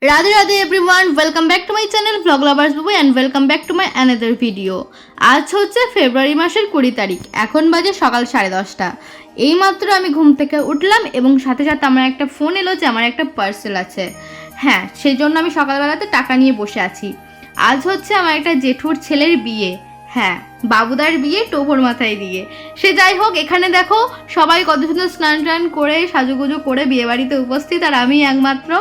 Radhe Radhe everyone, welcome back to my channel blog lovers Babu and welcome back to my another video. আজ হচ্ছে ফেব্রুয়ারি মাসের 20 তারিখ, এখন বাজে সকাল 10:30। এইমাত্র আমি ঘুম থেকে উঠলাম এবং সাথে সাথে আমার একটা ফোন এলো যে আমার একটা পার্সেল আছে। হ্যাঁ, সেই জন্য আমি সকালবেলাতে টাকা নিয়ে বসে আছি। আজ হচ্ছে আমার একটা জেঠুর ছেলের বিয়ে। হ্যাঁ, বাবুদার বিয়ে টোপর মাথায় দিয়ে। সে যাই হোক, এখানে দেখো সবাই কত সুন্দর স্নান টান করে সাজুগুজু করে বিয়ে বাড়িতে উপস্থিত, আর আমি একমাত্র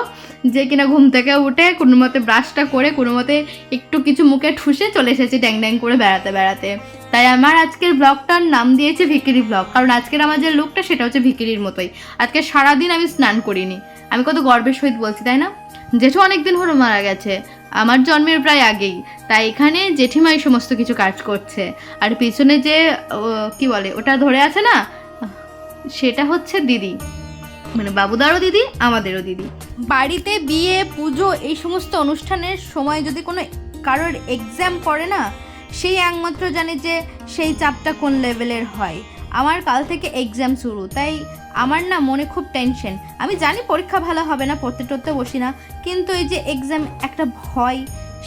যে কিনা ঘুম থেকে উঠে কোনো মতে ব্রাশটা করে কোনো মতে একটু কিছু মুখে ঠুসে চলে এসেছি ড্যাং ড্যাং করে বেড়াতে বেড়াতে। তাই আমার আজকের ব্লগটার নাম দিয়েছে ভিকিরি ব্লগ, কারণ আজকের আমার যে লুকটা সেটা হচ্ছে ভিকিরির মতোই। আজকে সারাদিন আমি স্নান করিনি। আমি কত গর্বের সহিত বলছি, তাই না? জেঠু অনেকদিন হলো মারা গেছে, আমার জন্মের প্রায় আগেই। তাই এখানে জেঠিমাই সমস্ত কিছু কাজ করছে, আর পিছনে যে কি বলে ওটা ধরে আছে না, সেটা হচ্ছে দিদি, মানে বাবুদারও দিদি আমাদেরও দিদি। বাড়িতে বিয়ে পুজো এই সমস্ত অনুষ্ঠানের সময় যদি কোনো কারোর এক্সাম পড়ে না, সেই একমাত্র জানে যে সেই চাপটা কোন লেভেলের হয়। আমার কাল থেকে এক্সাম শুরু, তাই আমার না মনে খুব টেনশন। আমি জানি পরীক্ষা ভালো হবে না, পড়তে টড়তে বসি না, কিন্তু এই যে এক্সাম একটা ভয়,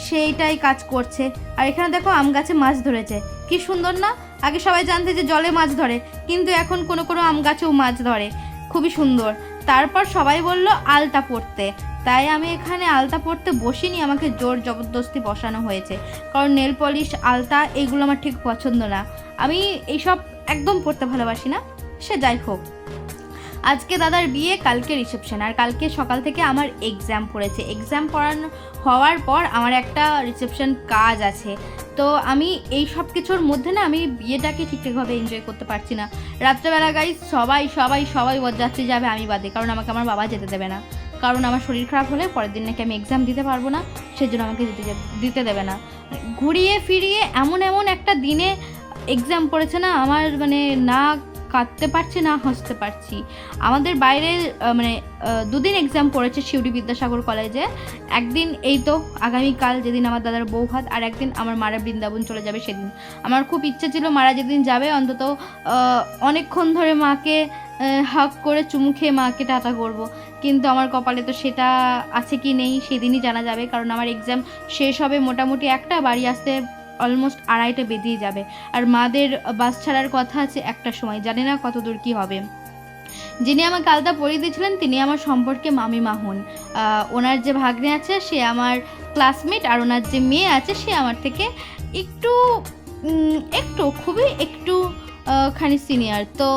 সেইটাই কাজ করছে। আর এখানে দেখো আম গাছে মাছ ধরেছে, কি সুন্দর না? আগে সবাই জানতে যে জলে মাছ ধরে, কিন্তু এখন কোনো কোনো আম গাছেও মাছ ধরে, খুবই সুন্দর। তারপর সবাই বলল আলতা পড়তে, তাই আমি এখানে আলতা পড়তে বসিনি, আমাকে জোর জবরদস্তি বসানো হয়েছে। কারণ নেল পলিশ, আলতা এগুলো আমার ঠিক পছন্দ না, আমি এইসব একদম পড়তে ভালোবাসি না। সে যাই হোক, আজকে দাদার বিয়ে, কালকে রিসেপশন, আর কালকে সকাল থেকে আমার এক্সাম পড়েছে। এক্সাম পড়ানো হওয়ার পর আমার একটা রিসেপশন কাজ আছে, তো আমি এই সব কিছুর মধ্যে না আমি বিয়েটাকে ঠিকঠাকভাবে এনজয় করতে পারছি না। রাত্রেবেলা গাইজ সবাই সবাই সবাই বরযাত্রী যাবে, আমি বাদে, কারণ আমাকে আমার বাবা যেতে দেবে না। কারণ আমার শরীর খারাপ হলে পরের দিন নাকি আমি এক্সাম দিতে পারবো না, সেজন্য আমাকে দিতে দেবে না। ঘুরিয়ে ফিরিয়ে এমন এমন একটা দিনে এক্সাম পড়েছে না, আমার মানে না কাঁদতে পারছি না হাসতে পারছি। আমাদের বাইরে মানে দুদিন এক্সাম পড়েছে শিউরি বিদ্যাসাগর কলেজে। একদিন এই তো আগামীকাল, যেদিন আমার দাদার বউ ভাত, আর একদিন আমার মারা বৃন্দাবন চলে যাবে সেদিন। আমার খুব ইচ্ছে ছিল মারা যেদিন যাবে অন্তত অনেকক্ষণ ধরে মাকে হাগ করে চুমু খেয়ে মাকে টাটা করব, কিন্তু আমার কপালে তো সেটা আছে কি নেই সেদিনই জানা যাবে। কারণ আমার এক্সাম শেষ হবে মোটামুটি একটা, বাড়ি আসতে অলমোস্ট 2:30 বেজেই যাবে। আর মাদের বাস ছাড়ার কথা আছে একটার সময়, জানি না কত দূর কী হবে। যিনি আমাকে আলতা পরিয়ে দিয়েছিলেন তিনি আমার সম্পর্কে মামিমা হন। ওনার যে ভাগ্নে আছে সে আমার ক্লাসমেট, আর ওনার যে মেয়ে আছে সে আমার থেকে একটু একটু খুবই একটু খানি সিনিয়র। তো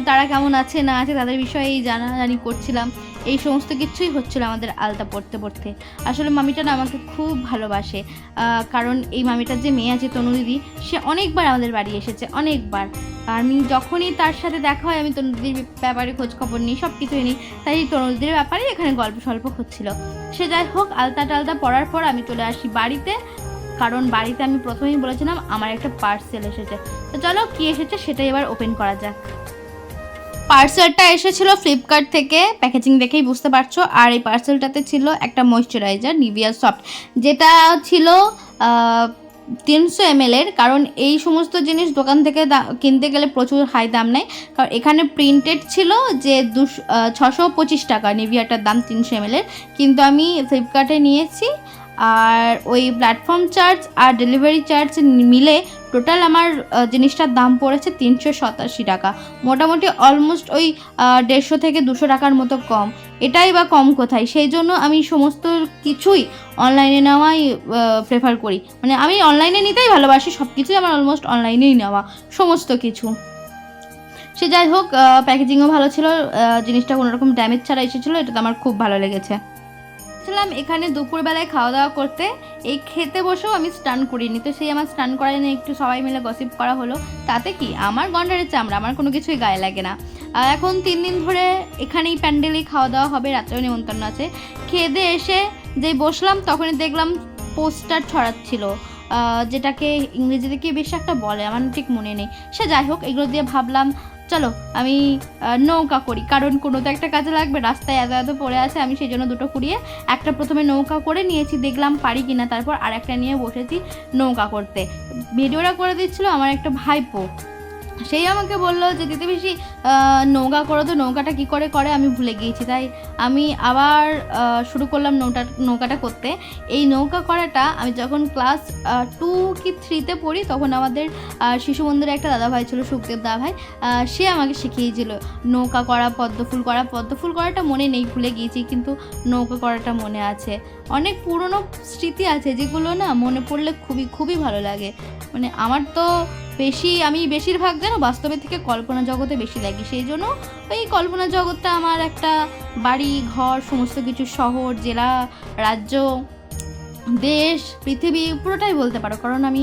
তারা কেমন আছে না আছে তাদের বিষয়েই জানাজানি করছিলাম। এই সমস্ত কিছুই হচ্ছিল আমাদের আলতা পড়তে পড়তে। আসলে মামিটা না আমাকে খুব ভালোবাসে, কারণ এই মামিটার যে মেয়ে আছে তনু দিদি, সে অনেকবার আমাদের বাড়ি এসেছে, অনেকবার। আমি যখনই তার সাথে দেখা হয় আমি তনু দিদির ব্যাপারে খোঁজখবর নিই, সব কিছুই নিই, তাই তনু দিদির ব্যাপারে এখানে গল্প স্বল্প হচ্ছিল। সে যাই হোক, আলতা টালতা পড়ার পর আমি চলে আসি বাড়িতে, কারণ বাড়িতে আমি প্রথমেই বলেছিলাম আমার একটা পার্সেল এসেছে। তো চলো কি এসেছে সেটাই এবার ওপেন করা যাক। পার্সেলটা এসেছিল ফ্লিপকার্ট থেকে, প্যাকেজিং দেখেই বুঝতে পারছো। আর এই পার্সেলটাতে ছিল একটা ময়শ্চারাইজার নিভিয়া সফট, যেটা ছিল 300 ml এর। কারণ এই সমস্ত জিনিস দোকান থেকে কিনতে গেলে প্রচুর হাই দাম নেয়, কারণ এখানে প্রিন্টেড ছিল যে 625 টাকা নিভিয়াটার দাম 300 ml এর, কিন্তু আমি ফ্লিপকার্টে নিয়েছি। আর ওই প্ল্যাটফর্ম চার্জ আর ডেলিভারি চার্জ মিলে টোটাল আমার জিনিসটার দাম পড়েছে 387 টাকা, মোটামুটি অলমোস্ট ওই 150 থেকে 200 টাকার মতো কম। এটাই বা কম কোথায়? সেই জন্য আমি সমস্ত কিছুই অনলাইনে নেওয়াই প্রেফার করি, মানে আমি অনলাইনে নিতেই ভালোবাসি, সব কিছুই আমার অলমোস্ট অনলাইনেই নেওয়া সমস্ত কিছু। সে যাই হোক, প্যাকেজিংও ভালো ছিল, জিনিসটা কোনোরকম ড্যামেজ ছাড়া এসেছিলো, এটা তো আমার খুব ভালো লেগেছে। ছিলাম এখানে দুপুরবেলায় খাওয়া দাওয়া করতে, এই খেতে বসেও আমি স্নান করিনি, তো সেই আমার স্নান করাই নিয়ে একটু সবাই মিলে গসিপ করা হলো। তাতে কি, আমার গন্ডারের চামড়া, আমার কোনো কিছুই গায়ে লাগে না। এখন 3 দিন ধরে এখানেই প্যান্ডেলেই খাওয়া দাওয়া হবে, রাত্রেও নিমন্ত্রণ আছে। খেয়ে দিয়ে এসে যেই বসলাম তখনই দেখলাম পোস্টার ছড়াচ্ছিল, যেটাকে ইংরেজিতে কি বেশ একটা বলে, আমার ঠিক মনে নেই। সে যাই হোক, এগুলো দিয়ে ভাবলাম চলো আমি নৌকা করি, কারণ কোনো তো একটা কাজে লাগবে, রাস্তায় এত এত পড়ে আছে। আমি সেই জন্য দুটো কুড়িয়ে একটা প্রথমে নৌকা করে নিয়েছি, দেখলাম পারি কিনা, তারপর আর একটা নিয়ে বসেছি নৌকা করতে। ভিডিওটা করে দিচ্ছিল আমার একটা ভাইপো, সেই আমাকে বললো যে দিদি বেশি নৌকা করো, তো নৌকাটা কী করে করে আমি ভুলে গিয়েছি, তাই আমি আবার শুরু করলাম নৌকাটা করতে। এই নৌকা করাটা আমি যখন ক্লাস 2 কি 3তে পড়ি, তখন আমাদের শিশু মন্দিরে একটা দাদাভাই ছিল, সুখদেব দাদাভাই, সে আমাকে শিখিয়েছিল নৌকা করা, পদ্মফুল করাটা মনে নেই, ভুলে গিয়েছি, কিন্তু নৌকা করাটা মনে আছে। অনেক পুরনো স্মৃতি আছে যেগুলো না মনে পড়লে খুবই খুবই ভালো লাগে। মানে আমার তো আমি বেশিরভাগ যেন বাস্তবের থেকে কল্পনা জগতে বেশি লাগি, সেই জন্য ওই কল্পনা জগৎটা আমার একটা বাড়ি ঘর সমস্ত কিছু, শহর, জেলা, রাজ্য, দেশ, পৃথিবী পুরোটাই বলতে পারো, কারণ আমি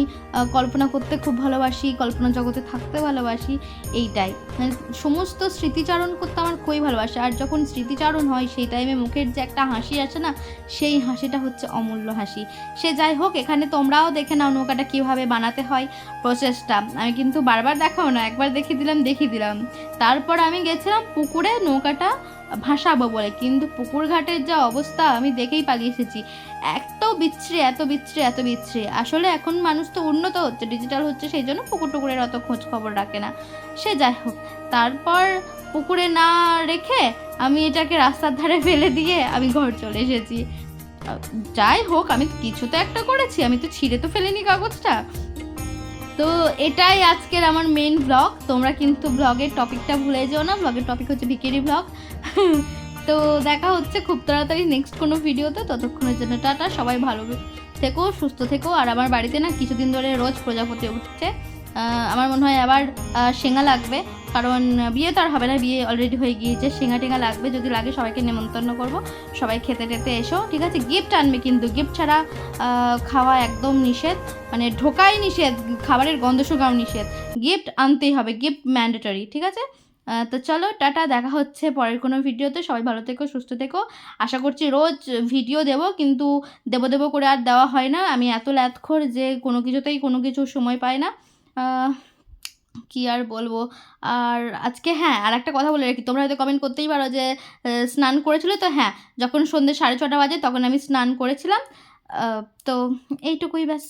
কল্পনা করতে খুব ভালোবাসি, কল্পনা জগতে থাকতে ভালোবাসি। এইটাই মানে সমস্ত স্মৃতিচারণ করতে আমার খুবই ভালোবাসে। আর যখন স্মৃতিচারণ হয় সেই টাইমে মুখের যে একটা হাসি আসে না, সেই হাসিটা হচ্ছে অমূল্য হাসি। সে যাই হোক, এখানে তোমরাও দেখে নাও নৌকাটা কীভাবে বানাতে হয়, প্রসেসটা। আমি কিন্তু বারবার দেখাও না, একবার দেখিয়ে দিলাম। তারপর আমি গেছিলাম পুকুরে নৌকাটা ভাসাবো বলে, কিন্তু পুকুর ঘাটের যা অবস্থা আমি দেখেই পালিয়ে এসেছি। এত বিচ্ছিরি। আসলে এখন মানুষ তো উন্নত হচ্ছে, ডিজিটাল হচ্ছে, সেই জন্য পুকুর টুকুরের অত খোঁজ খবর রাখে না। সে যাই হোক, তারপর পুকুরে না রেখে আমি এটাকে রাস্তার ধারে ফেলে দিয়ে আমি ঘর চলে এসেছি। যাই হোক, আমি কিছু তো একটা করেছি, আমি তো ছিঁড়ে তো ফেলিনি কাগজটা। তো এটাই আজকের আমার মেন ব্লগ। তোমরা কিন্তু ব্লগের টপিকটা ভুলে যেও না, ব্লগের টপিক হচ্ছে ভিকিরি ব্লগ। তো দেখা হচ্ছে খুব তাড়াতাড়ি নেক্সট কোনো ভিডিওতে। ততক্ষণের জন্য টাটা, সবাই ভালো থেকো, সুস্থ থেকো। আর আমার বাড়িতে না কিছুদিন ধরে রোজ প্রজাপতি উঠছে। আমার মনে হয় আবার শেঙা লাগবে, কারণ বিয়ে তো আর হবে না, বিয়ে অলরেডি হয়ে গিয়েছে। শেঙা টেঙা লাগবে, যদি লাগে সবাইকে নেমন্তন্ন করব, সবাই খেতে টেতে এসো, ঠিক আছে? গিফট আনবে, কিন্তু গিফট ছাড়া খাওয়া একদম নিষেধ, মানে ঢোকাই নিষেধ, খাবারের গন্ধ শুকাও নিষেধ, গিফট আনতেই হবে, গিফট ম্যান্ডেটরি, ঠিক আছে? তো চলো টাটা, দেখা হচ্ছে পরের কোনো ভিডিওতে। সবাই ভালো থেকো, সুস্থ থেকো। আশা করছি রোজ ভিডিও দেবো, কিন্তু দেবো করে আর দেওয়া হয় না। আমি এত ল্যাথখোর যে কোনো কিছুতেই কোনো কিছু সময় পাই না। কি আর বলবো। আর আজকে হ্যাঁ, আর একটা কথা বলে রাখি, তোমরা হয়তো কমেন্ট করতেই পারো যে স্নান করেছিল, তো হ্যাঁ, যখন সন্ধ্যে 6:30 বাজে তখন আমি স্নান করেছিলাম। তো এইটুকুই, ব্যাস।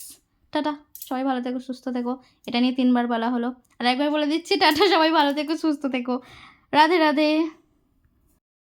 টাটা, সবাই ভালো থেকো, সুস্থ থেকো। এটা নিয়ে 3বার বলা হলো, আর একবার বলে দিচ্ছি টাটা, সবাই ভালো থেকো, সুস্থ থেকো। রাধে রাধে।